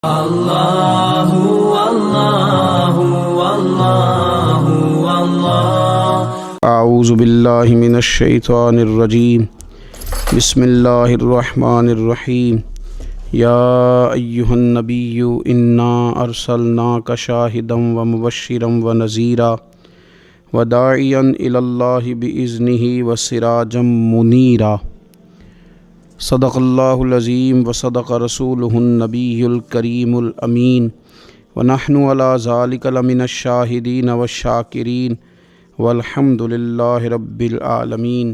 اللہ اللہ اللہ اللہ اعوذ باللہ من الشیطان الرجیم بسم اللہ الرحمن الرحیم یا ایہا النبی انا ارسلناک شاہدا ومبشرا ونذیرا وداعیا الی اللہ باذنہ وسراجا منیرا صدق اللہ العظیم وصدق رسولہ النبی الکریم الامین ونحن علی ذلک لمن الشاہدین والشاکرین والحمد للہ رب العالمین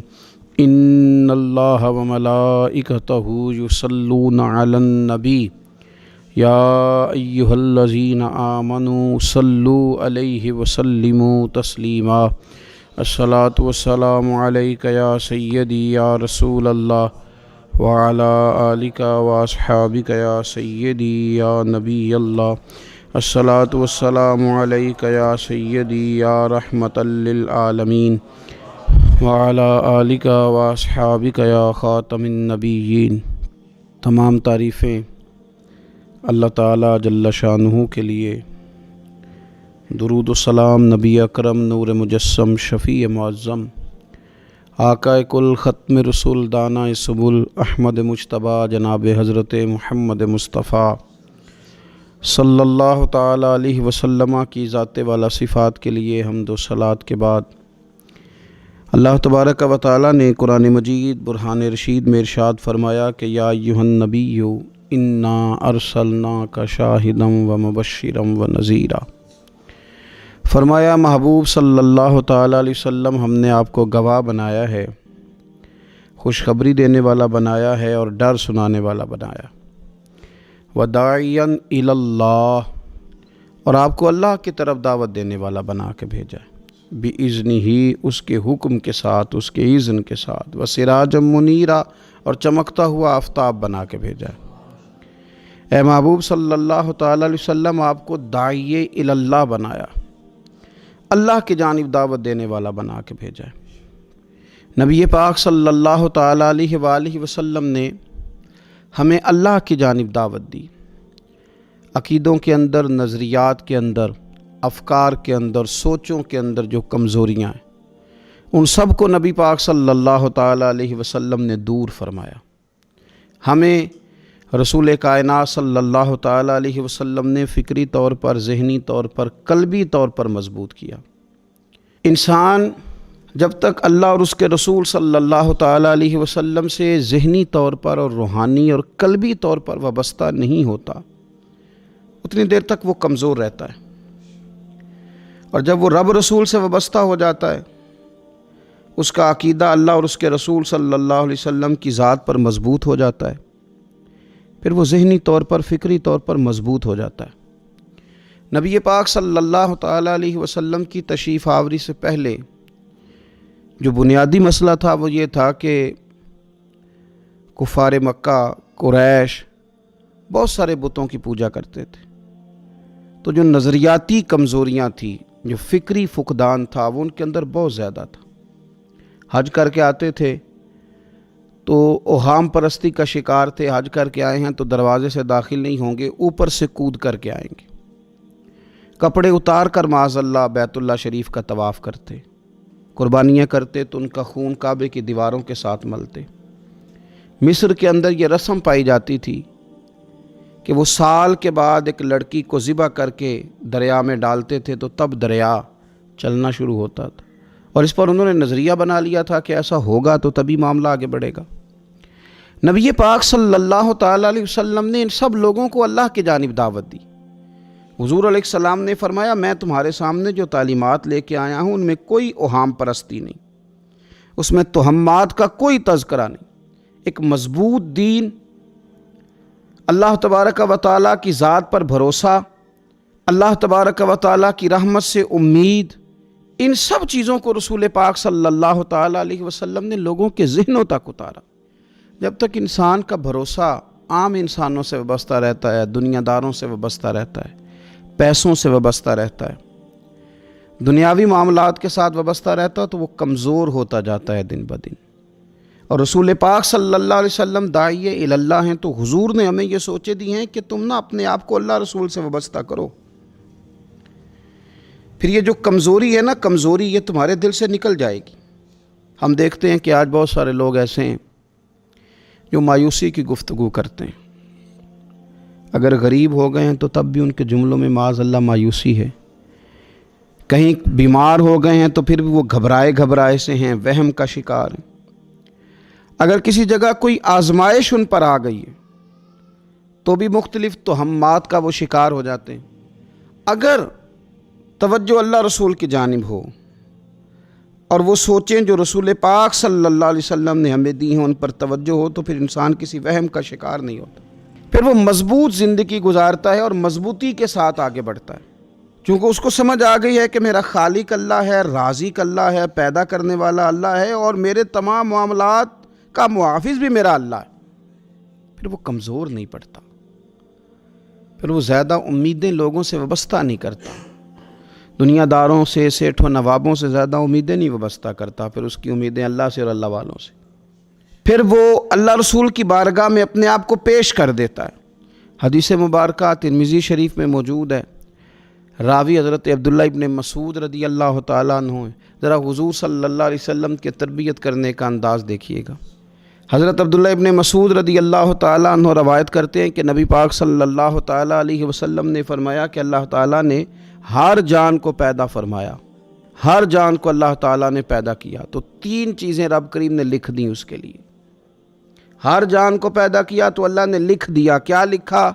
ان اللہ وملائکتہ یصلون علی النبی یا ایہا الذین آمنوا صلوا علیہ وسلموا تسلیما الصلاۃ والسلام علیک یا سیدی یا رسول اللہ وعلى آلک واصحابک یا سیدی یا نبی اللہ الصلاۃ والسلام علیک یا سیدی یا رحمۃ للعالمین وعلى آلک واصحابک یا خاتم النبیین۔ تمام تعریفیں اللہ تعالیٰ جل شانہ کے لیے، درود و سلام نبی اکرم نور مجسم شفیع معظم آقا کل ختم رسول دانا سبل احمد مجتبیٰ جناب حضرت محمد مصطفیٰ صلی اللہ تعالیٰ علیہ وسلم کی ذات والا صفات کے لیے حمد و صلوات کے بعد اللہ تبارک و تعالیٰ نے قرآن مجید برہان رشید میں ارشاد فرمایا کہ یا ایھا النبی انا ارسلناک شاہدا ومبشرا ونذیرا۔ فرمایا محبوب صلی اللہ تعالیٰ علیہ وسلم ہم نے آپ کو گواہ بنایا ہے، خوشخبری دینے والا بنایا ہے اور ڈر سنانے والا بنایا، وداعیا الی اللہ، اور آپ کو اللہ کی طرف دعوت دینے والا بنا کے بھیجا ہے، باذنہ، اس کے حکم کے ساتھ، اس کے اذن کے ساتھ، وسراجا منیرا، اور چمکتا ہوا آفتاب بنا کے بھیجا ہے۔ اے محبوب صلی اللہ تعالیٰ علیہ وسلم آپ کو داعی الی اللہ بنایا، اللہ کی جانب دعوت دینے والا بنا کے بھیجا ہے۔ نبی پاک صلی اللہ تعالیٰ علیہ وآلہ وسلم نے ہمیں اللہ کی جانب دعوت دی۔ عقیدوں کے اندر، نظریات کے اندر، افکار کے اندر، سوچوں کے اندر جو کمزوریاں ہیں، ان سب کو نبی پاک صلی اللہ تعالیٰ علیہ وسلم نے دور فرمایا۔ ہمیں رسول کائنات صلی اللہ تعالیٰ علیہ وسلم نے فکری طور پر، ذہنی طور پر، قلبی طور پر مضبوط کیا۔ انسان جب تک اللہ اور اس کے رسول صلی اللہ تعالیٰ علیہ وسلم سے ذہنی طور پر اور روحانی اور قلبی طور پر وابستہ نہیں ہوتا، اتنی دیر تک وہ کمزور رہتا ہے، اور جب وہ رب رسول سے وابستہ ہو جاتا ہے، اس کا عقیدہ اللہ اور اس کے رسول صلی اللہ علیہ وسلم کی ذات پر مضبوط ہو جاتا ہے، پھر وہ ذہنی طور پر، فکری طور پر مضبوط ہو جاتا ہے۔ نبی پاک صلی اللہ تعالیٰ علیہ وسلم کی تشریف آوری سے پہلے جو بنیادی مسئلہ تھا وہ یہ تھا کہ کفار مکہ، قریش بہت سارے بتوں کی پوجا کرتے تھے، تو جو نظریاتی کمزوریاں تھیں، جو فکری فقدان تھا، وہ ان کے اندر بہت زیادہ تھا۔ حج کر کے آتے تھے تو اوہام پرستی کا شکار تھے، حج کر کے آئے ہیں تو دروازے سے داخل نہیں ہوں گے، اوپر سے کود کر کے آئیں گے، کپڑے اتار کر معاذ اللہ بیت اللہ شریف کا طواف کرتے، قربانیاں کرتے تو ان کا خون کعبے کی دیواروں کے ساتھ ملتے۔ مصر کے اندر یہ رسم پائی جاتی تھی کہ وہ سال کے بعد ایک لڑکی کو ذبح کر کے دریا میں ڈالتے تھے تو تب دریا چلنا شروع ہوتا تھا، اور اس پر انہوں نے نظریہ بنا لیا تھا کہ ایسا ہوگا تو تبھی معاملہ آگے بڑھے گا۔ نبی پاک صلی اللہ تعالیٰ علیہ وسلم نے ان سب لوگوں کو اللہ کی جانب دعوت دی۔ حضور علیہ السلام نے فرمایا میں تمہارے سامنے جو تعلیمات لے کے آیا ہوں ان میں کوئی اوہام پرستی نہیں، اس میں توہمات کا کوئی تذکرہ نہیں، ایک مضبوط دین، اللہ تبارک و تعالیٰ کی ذات پر بھروسہ، اللہ تبارک و تعالیٰ کی رحمت سے امید، ان سب چیزوں کو رسول پاک صلی اللہ تعالیٰ علیہ وسلم نے لوگوں کے ذہنوں تک اتارا۔ جب تک انسان کا بھروسہ عام انسانوں سے وابستہ رہتا ہے، دنیا داروں سے وابستہ رہتا ہے، پیسوں سے وابستہ رہتا ہے، دنیاوی معاملات کے ساتھ وابستہ رہتا ہے، تو وہ کمزور ہوتا جاتا ہے دن بدن۔ اور رسول پاک صلی اللہ علیہ وسلم داعی اللہ ہیں، تو حضور نے ہمیں یہ سوچے دی ہیں کہ تم نا اپنے آپ کو اللہ رسول سے وابستہ کرو۔ پھر یہ جو کمزوری ہے نا، کمزوری یہ تمہارے دل سے نکل جائے گی۔ ہم دیکھتے ہیں کہ آج بہت سارے لوگ ایسے ہیں جو مایوسی کی گفتگو کرتے ہیں، اگر غریب ہو گئے ہیں تو تب بھی ان کے جملوں میں معاذ اللہ مایوسی ہے، کہیں بیمار ہو گئے ہیں تو پھر بھی وہ گھبرائے سے ہیں، وہم کا شکار ہیں، اگر کسی جگہ کوئی آزمائش ان پر آ گئی ہے تو بھی مختلف توہمات کا وہ شکار ہو جاتے ہیں۔ اگر توجہ اللہ رسول کی جانب ہو اور وہ سوچیں جو رسول پاک صلی اللہ علیہ وسلم نے ہمیں دی ہیں، ان پر توجہ ہو، تو پھر انسان کسی وہم کا شکار نہیں ہوتا، پھر وہ مضبوط زندگی گزارتا ہے اور مضبوطی کے ساتھ آگے بڑھتا ہے، چونکہ اس کو سمجھ آ گئی ہے کہ میرا خالق اللہ ہے، رازق اللہ ہے، پیدا کرنے والا اللہ ہے، اور میرے تمام معاملات کا محافظ بھی میرا اللہ ہے۔ پھر وہ کمزور نہیں پڑتا، پھر وہ زیادہ امیدیں لوگوں سے وابستہ نہیں کرتا، دنیا داروں سے، سیٹھوں نوابوں سے زیادہ امیدیں نہیں وابستہ کرتا، پھر اس کی امیدیں اللہ سے اور اللہ والوں سے۔ پھر وہ اللہ رسول کی بارگاہ میں اپنے آپ کو پیش کر دیتا ہے۔ حدیث مبارکہ ترمذی شریف میں موجود ہے، راوی حضرت عبداللہ ابن مسعود رضی اللہ تعالیٰ عنہ ہیں۔ ذرا حضور صلی اللہ علیہ وسلم کے تربیت کرنے کا انداز دیکھیے گا۔ حضرت عبداللہ ابن مسعود رضی اللہ تعالیٰ عنہ روایت کرتے ہیں کہ نبی پاک صلی اللہ تعالیٰ علیہ وسلم نے فرمایا کہ اللہ تعالیٰ نے ہر جان کو پیدا فرمایا، ہر جان کو اللہ تعالیٰ نے پیدا کیا، تو 3 چیزیں رب کریم نے لکھ دیں اس کے لیے۔ ہر جان کو پیدا کیا تو اللہ نے لکھ دیا، کیا لکھا؟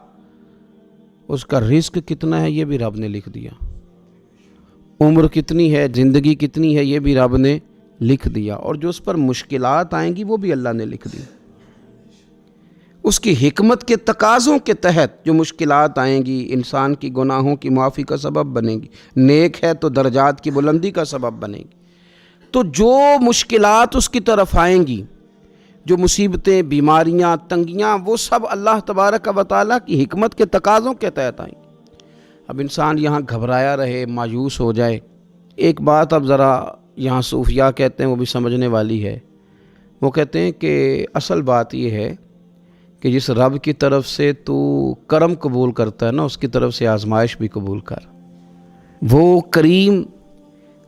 اس کا رزق کتنا ہے یہ بھی رب نے لکھ دیا، عمر کتنی ہے، زندگی کتنی ہے یہ بھی رب نے لکھ دیا، اور جو اس پر مشکلات آئیں گی وہ بھی اللہ نے لکھ دی۔ اس کی حکمت کے تقاضوں کے تحت جو مشکلات آئیں گی انسان کی گناہوں کی معافی کا سبب بنے گی، نیک ہے تو درجات کی بلندی کا سبب بنے گی۔ تو جو مشکلات اس کی طرف آئیں گی، جو مصیبتیں، بیماریاں، تنگیاں، وہ سب اللہ تبارک و تعالیٰ کی حکمت کے تقاضوں کے تحت آئیں گی۔ اب انسان یہاں گھبرایا رہے، مایوس ہو جائے۔ ایک بات اب ذرا یہاں صوفیاء کہتے ہیں، وہ بھی سمجھنے والی ہے، وہ کہتے ہیں کہ اصل بات یہ ہے کہ جس رب کی طرف سے تو کرم قبول کرتا ہے نا، اس کی طرف سے آزمائش بھی قبول کر۔ وہ کریم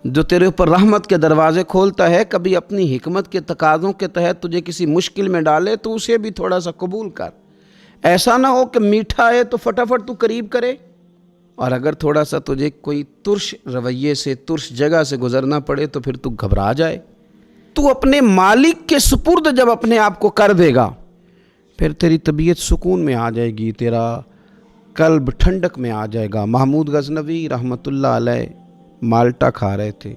جو تیرے اوپر رحمت کے دروازے کھولتا ہے، کبھی اپنی حکمت کے تقاضوں کے تحت تجھے کسی مشکل میں ڈالے تو اسے بھی تھوڑا سا قبول کر۔ ایسا نہ ہو کہ میٹھا ہے تو فٹافٹ تو قریب کرے، اور اگر تھوڑا سا تجھے کوئی ترش رویے سے، ترش جگہ سے گزرنا پڑے تو پھر تو گھبرا جائے۔ تو اپنے مالک کے سپرد جب اپنے آپ کو کر دے گا، پھر تیری طبیعت سکون میں آ جائے گی، تیرا قلب ٹھنڈک میں آ جائے گا۔ محمود غزنوی رحمۃ اللہ علیہ مالٹا کھا رہے تھے،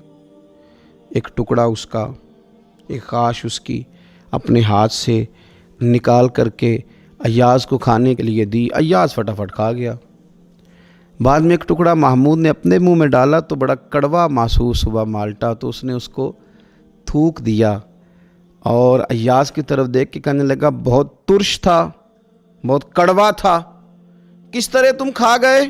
ایک ٹکڑا اس کا، ایک خاش اس کی اپنے ہاتھ سے نکال کر کے ایاز کو کھانے کے لیے دی، ایاز فٹافٹ کھا گیا۔ بعد میں ایک ٹکڑا محمود نے اپنے منہ میں ڈالا تو بڑا کڑوا محسوس ہوا مالٹا، تو اس نے اس کو تھوک دیا اور ایاز کی طرف دیکھ کے کہنے لگا بہت ترش تھا، بہت کڑوا تھا، کس طرح تم کھا گئے؟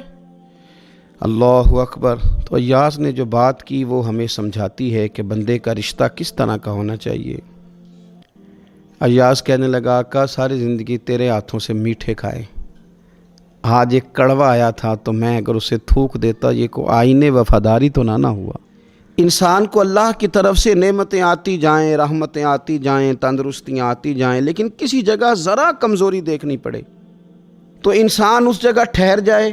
اللہ اکبر۔ تو ایاز نے جو بات کی وہ ہمیں سمجھاتی ہے کہ بندے کا رشتہ کس طرح کا ہونا چاہیے۔ ایاز کہنے لگا آقا ساری زندگی تیرے ہاتھوں سے میٹھے کھائے، آج ایک کڑوا آیا تھا تو میں اگر اسے تھوک دیتا، یہ کو آئینے وفاداری تو نہ ہوا۔ انسان کو اللہ کی طرف سے نعمتیں آتی جائیں، رحمتیں آتی جائیں، تندرستیاں آتی جائیں، لیکن کسی جگہ ذرا کمزوری دیکھنی پڑے تو انسان اس جگہ ٹھہر جائے،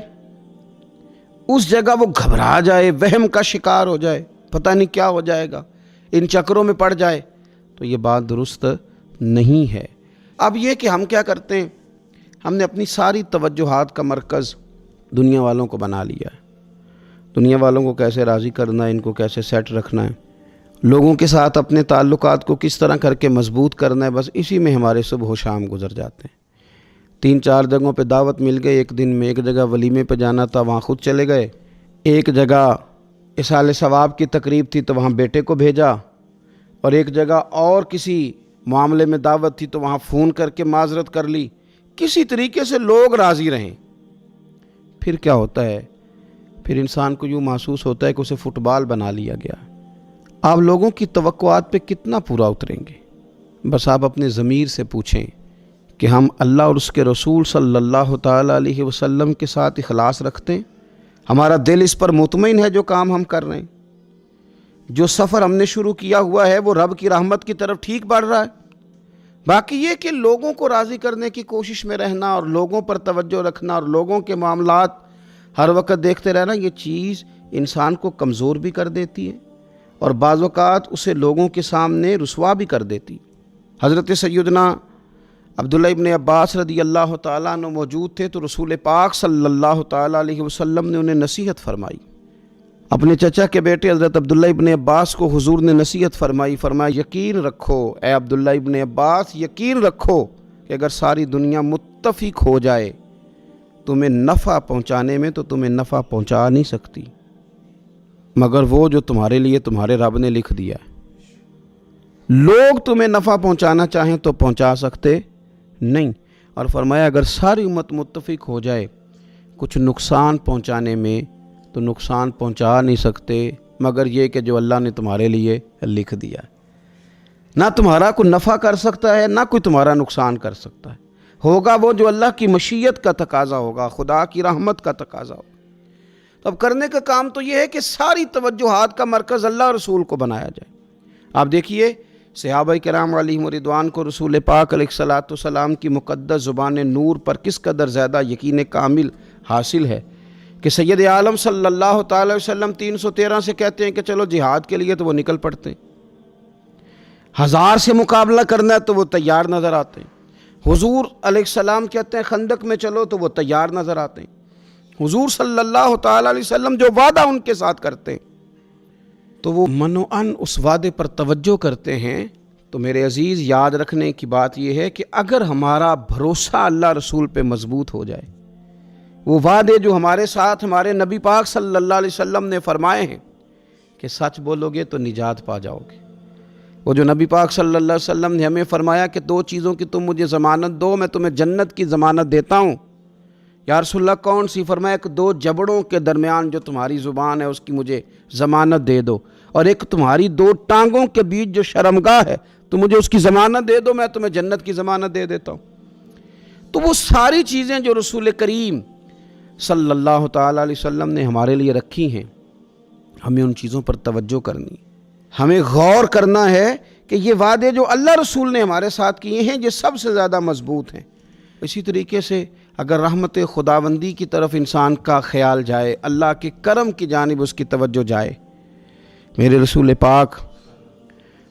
اس جگہ وہ گھبرا جائے، وہم کا شکار ہو جائے، پتہ نہیں کیا ہو جائے گا، ان چکروں میں پڑ جائے، تو یہ بات درست نہیں ہے۔ اب یہ کہ ہم کیا کرتے ہیں، ہم نے اپنی ساری توجہات کا مرکز دنیا والوں کو بنا لیا ہے، دنیا والوں کو کیسے راضی کرنا ہے، ان کو کیسے سیٹ رکھنا ہے، لوگوں کے ساتھ اپنے تعلقات کو کس طرح کر کے مضبوط کرنا ہے، بس اسی میں ہمارے صبح و شام گزر جاتے ہیں۔ 3-4 جگہوں پہ دعوت مل گئی، ایک دن میں ایک جگہ ولیمے پہ جانا تھا وہاں خود چلے گئے، ایک جگہ اصال ثواب کی تقریب تھی تو وہاں بیٹے کو بھیجا، اور ایک جگہ اور کسی معاملے میں دعوت تھی تو وہاں فون کر کے معذرت کر لی، کسی طریقے سے لوگ راضی رہیں۔ پھر کیا ہوتا ہے، پھر انسان کو یوں محسوس ہوتا ہے کہ اسے فٹ بال بنا لیا گیا۔ آپ لوگوں کی توقعات پہ کتنا پورا اتریں گے، بس آپ اپنے ضمیر سے پوچھیں کہ ہم اللہ اور اس کے رسول صلی اللہ تعالیٰ علیہ وسلم کے ساتھ اخلاص رکھتے ہیں؟ ہمارا دل اس پر مطمئن ہے جو کام ہم کر رہے ہیں؟ جو سفر ہم نے شروع کیا ہوا ہے وہ رب کی رحمت کی طرف ٹھیک بڑھ رہا ہے؟ باقی یہ کہ لوگوں کو راضی کرنے کی کوشش میں رہنا اور لوگوں پر توجہ رکھنا اور لوگوں کے معاملات ہر وقت دیکھتے رہنا، یہ چیز انسان کو کمزور بھی کر دیتی ہے اور بعض اوقات اسے لوگوں کے سامنے رسوا بھی کر دیتی۔ حضرت سیدنا عبداللہ ابن عباس رضی اللہ تعالیٰ عنہ موجود تھے تو رسول پاک صلی اللہ تعالیٰ علیہ وسلم نے انہیں نصیحت فرمائی۔ اپنے چچا کے بیٹے حضرت عبداللہ ابن عباس کو حضور نے نصیحت فرمائی، فرمایا یقین رکھو اے عبداللہ ابن عباس، یقین رکھو کہ اگر ساری دنیا متفق ہو جائے تمہیں نفع پہنچانے میں تو تمہیں نفع پہنچا نہیں سکتی مگر وہ جو تمہارے لیے تمہارے رب نے لکھ دیا ہے۔ لوگ تمہیں نفع پہنچانا چاہیں تو پہنچا سکتے نہیں، اور فرمایا اگر ساری امت متفق ہو جائے کچھ نقصان پہنچانے میں تو نقصان پہنچا نہیں سکتے مگر یہ کہ جو اللہ نے تمہارے لیے لکھ دیا ہے۔ نہ تمہارا کوئی نفع کر سکتا ہے نہ کوئی تمہارا نقصان کر سکتا ہے، ہوگا وہ جو اللہ کی مشیت کا تقاضا ہوگا، خدا کی رحمت کا تقاضا ہوگا۔ تو اب کرنے کا کام تو یہ ہے کہ ساری توجہات کا مرکز اللہ رسول کو بنایا جائے۔ آپ دیکھیے صحابہ کرام علیہم رضوان کو رسول پاک علیہ الصلاۃ والسلام کی مقدس زبان نور پر کس قدر زیادہ یقین کامل حاصل ہے کہ سید عالم صلی اللہ تعالی وسلم 313 سے کہتے ہیں کہ چلو جہاد کے لیے تو وہ نکل پڑتے ہیں، 1000 سے مقابلہ کرنا ہے تو وہ تیار نظر آتے ہیں۔ حضور علیہ السلام کہتے ہیں خندق میں چلو تو وہ تیار نظر آتے ہیں۔ حضور صلی اللہ تعالی علیہ وسلم جو وعدہ ان کے ساتھ کرتے ہیں تو وہ منوعاً اس وعدے پر توجہ کرتے ہیں۔ تو میرے عزیز یاد رکھنے کی بات یہ ہے کہ اگر ہمارا بھروسہ اللہ رسول پہ مضبوط ہو جائے، وہ وعدے جو ہمارے ساتھ ہمارے نبی پاک صلی اللہ علیہ وسلم نے فرمائے ہیں کہ سچ بولو گے تو نجات پا جاؤ گے، وہ جو نبی پاک صلی اللہ علیہ وسلم نے ہمیں فرمایا کہ 2 چیزوں کی تم مجھے ضمانت دو میں تمہیں جنت کی ضمانت دیتا ہوں، یا رسول اللہ کون سی؟ فرمایا کہ 2 جبڑوں کے درمیان جو تمہاری زبان ہے اس کی مجھے ضمانت دے دو، اور ایک تمہاری 2 ٹانگوں کے بیچ جو شرمگاہ ہے تو مجھے اس کی ضمانت دے دو، میں تمہیں جنت کی ضمانت دے دیتا ہوں۔ تو وہ ساری چیزیں جو رسول کریم صلی اللہ تعالیٰ علیہ وسلم نے ہمارے لیے رکھی ہیں، ہمیں ان چیزوں پر توجہ کرنی، ہمیں غور کرنا ہے کہ یہ وعدے جو اللہ رسول نے ہمارے ساتھ کیے ہیں یہ سب سے زیادہ مضبوط ہیں۔ اسی طریقے سے اگر رحمت خداوندی کی طرف انسان کا خیال جائے، اللہ کے کرم کی جانب اس کی توجہ جائے، میرے رسول پاک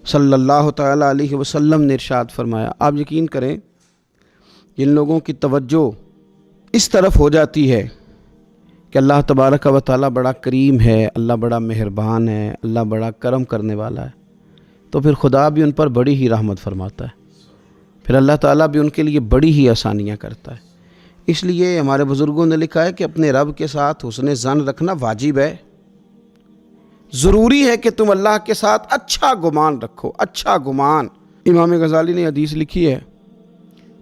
صلی اللہ تعالیٰ علیہ وسلم نے ارشاد فرمایا، آپ یقین کریں جن لوگوں کی توجہ اس طرف ہو جاتی ہے کہ اللہ تبارک و تعالیٰ بڑا کریم ہے، اللہ بڑا مہربان ہے، اللہ بڑا کرم کرنے والا ہے، تو پھر خدا بھی ان پر بڑی ہی رحمت فرماتا ہے، پھر اللہ تعالیٰ بھی ان کے لیے بڑی ہی آسانیاں کرتا ہے۔ اس لیے ہمارے بزرگوں نے لکھا ہے کہ اپنے رب کے ساتھ حسن ظن رکھنا واجب ہے، ضروری ہے کہ تم اللہ کے ساتھ اچھا گمان رکھو، اچھا گمان۔ امام غزالی نے حدیث لکھی ہے،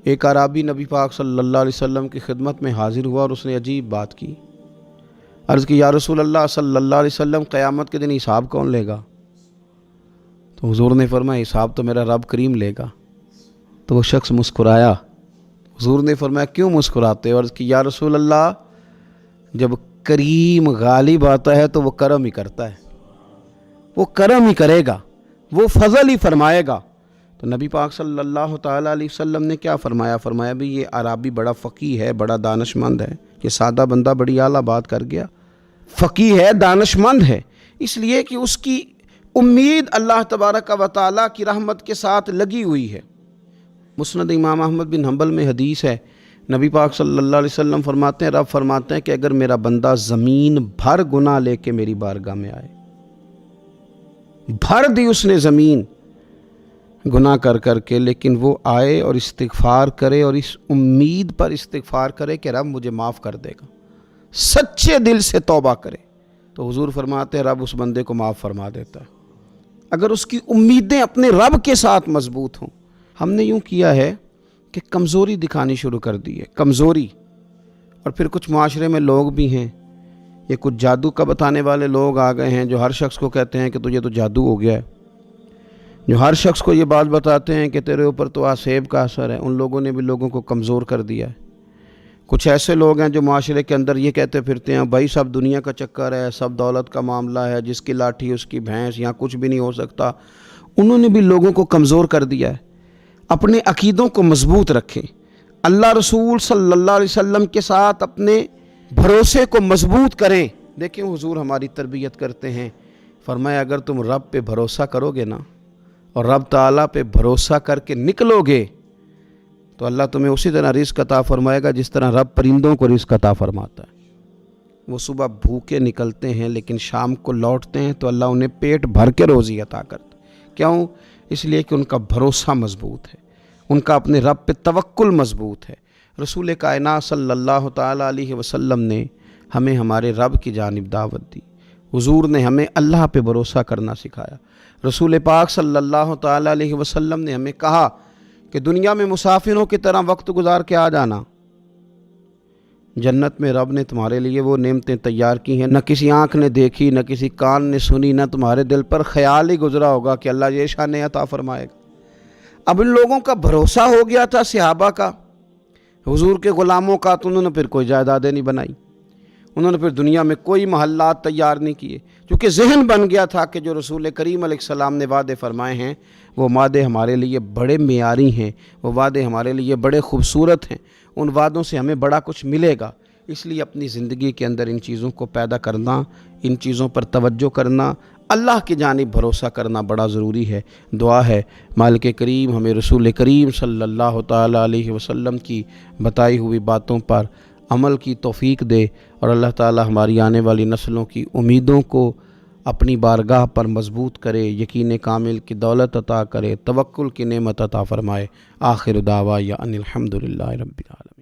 ایک اعرابی نبی پاک صلی اللہ علیہ وسلم کی خدمت میں حاضر ہوا اور اس نے عجیب بات کی، عرض کی یا رسول اللہ صلی اللہ علیہ وسلم قیامت کے دن حساب کون لے گا؟ تو حضور نے فرمایا حساب تو میرا رب کریم لے گا۔ تو وہ شخص مسکرایا، حضور نے فرمایا کیوں مسکراتے ہو؟ عرض کی یا رسول اللہ جب کریم غالب آتا ہے تو وہ کرم ہی کرتا ہے، وہ کرم ہی کرے گا، وہ فضل ہی فرمائے گا۔ تو نبی پاک صلی اللہ تعالیٰ علیہ وسلم نے کیا فرمایا؟ فرمایا بھی یہ عربی بڑا فقیہ ہے، بڑا دانش مند ہے، یہ سادہ بندہ بڑی اعلیٰ بات کر گیا، فقیہ ہے، دانش مند ہے، اس لیے کہ اس کی امید اللہ تبارک و تعالیٰ کی رحمت کے ساتھ لگی ہوئی ہے۔ مسند امام احمد بن حنبل میں حدیث ہے، نبی پاک صلی اللہ علیہ وسلم فرماتے ہیں، رب فرماتے ہیں کہ اگر میرا بندہ زمین بھر گناہ لے کے میری بارگاہ میں آئے، بھر دی اس نے زمین گناہ کر کر کے، لیکن وہ آئے اور استغفار کرے اور اس امید پر استغفار کرے کہ رب مجھے معاف کر دے گا، سچے دل سے توبہ کرے، تو حضور فرماتے ہیں رب اس بندے کو معاف فرما دیتا ہے، اگر اس کی امیدیں اپنے رب کے ساتھ مضبوط ہوں۔ ہم نے یوں کیا ہے کہ کمزوری دکھانی شروع کر دی ہے، کمزوری، اور پھر کچھ معاشرے میں لوگ بھی ہیں، یہ کچھ جادو کا بتانے والے لوگ آ گئے ہیں جو ہر شخص کو کہتے ہیں کہ تجھے تو جادو ہو گیا ہے، جو ہر شخص کو یہ بات بتاتے ہیں کہ تیرے اوپر تو آسیب کا اثر ہے، ان لوگوں نے بھی لوگوں کو کمزور کر دیا ہے۔ کچھ ایسے لوگ ہیں جو معاشرے کے اندر یہ کہتے پھرتے ہیں بھائی سب دنیا کا چکر ہے، سب دولت کا معاملہ ہے، جس کی لاٹھی اس کی بھینس، یہاں کچھ بھی نہیں ہو سکتا۔ انہوں نے بھی لوگوں کو کمزور کر دیا ہے۔ اپنے عقیدوں کو مضبوط رکھیں، اللہ رسول صلی اللہ علیہ وسلم کے ساتھ اپنے بھروسے کو مضبوط کریں۔ دیکھیں حضور ہماری تربیت کرتے ہیں، فرمایا اگر تم رب پہ بھروسہ کرو گے نا اور رب تعالیٰ پہ بھروسہ کر کے نکلو گے تو اللہ تمہیں اسی طرح رزق عطا فرمائے گا جس طرح رب پرندوں کو رزق عطا فرماتا ہے۔ وہ صبح بھوکے نکلتے ہیں لیکن شام کو لوٹتے ہیں تو اللہ انہیں پیٹ بھر کے روزی عطا کرتا ہے۔ کیوں؟ اس لیے کہ ان کا بھروسہ مضبوط ہے، ان کا اپنے رب پہ توکل مضبوط ہے۔ رسول کائنات صلی اللہ تعالیٰ علیہ وسلم نے ہمیں ہمارے رب کی جانب دعوت دی، حضور نے ہمیں اللہ پہ بھروسہ کرنا سکھایا۔ رسول پاک صلی اللہ تعالیٰ علیہ وسلم نے ہمیں کہا کہ دنیا میں مسافروں کی طرح وقت گزار کے آ جانا، جنت میں رب نے تمہارے لیے وہ نعمتیں تیار کی ہیں نہ کسی آنکھ نے دیکھی، نہ کسی کان نے سنی، نہ تمہارے دل پر خیال ہی گزرا ہوگا کہ اللہ یہ شان عطا فرمائے گا۔ اب ان لوگوں کا بھروسہ ہو گیا تھا صحابہ کا، حضور کے غلاموں کا، تو انہوں نے پھر کوئی جائیدادیں نہیں بنائی، انہوں نے پھر دنیا میں کوئی محلات تیار نہیں کیے، کیونکہ ذہن بن گیا تھا کہ جو رسول کریم علیہ السلام نے وعدے فرمائے ہیں وہ وعدے ہمارے لیے بڑے معیاری ہیں، وہ وعدے ہمارے لیے بڑے خوبصورت ہیں، ان وعدوں سے ہمیں بڑا کچھ ملے گا۔ اس لیے اپنی زندگی کے اندر ان چیزوں کو پیدا کرنا، ان چیزوں پر توجہ کرنا، اللہ کی جانب بھروسہ کرنا بڑا ضروری ہے۔ دعا ہے مالک کریم ہمیں رسول کریم صلی اللہ تعالیٰ علیہ وسلم کی بتائی ہوئی باتوں پر عمل کی توفیق دے، اور اللہ تعالیٰ ہماری آنے والی نسلوں کی امیدوں کو اپنی بارگاہ پر مضبوط کرے، یقین کامل کی دولت عطا کرے، توکل کی نعمت عطا فرمائے۔ آخر دعوانا ان الحمدللہ رب العالمین۔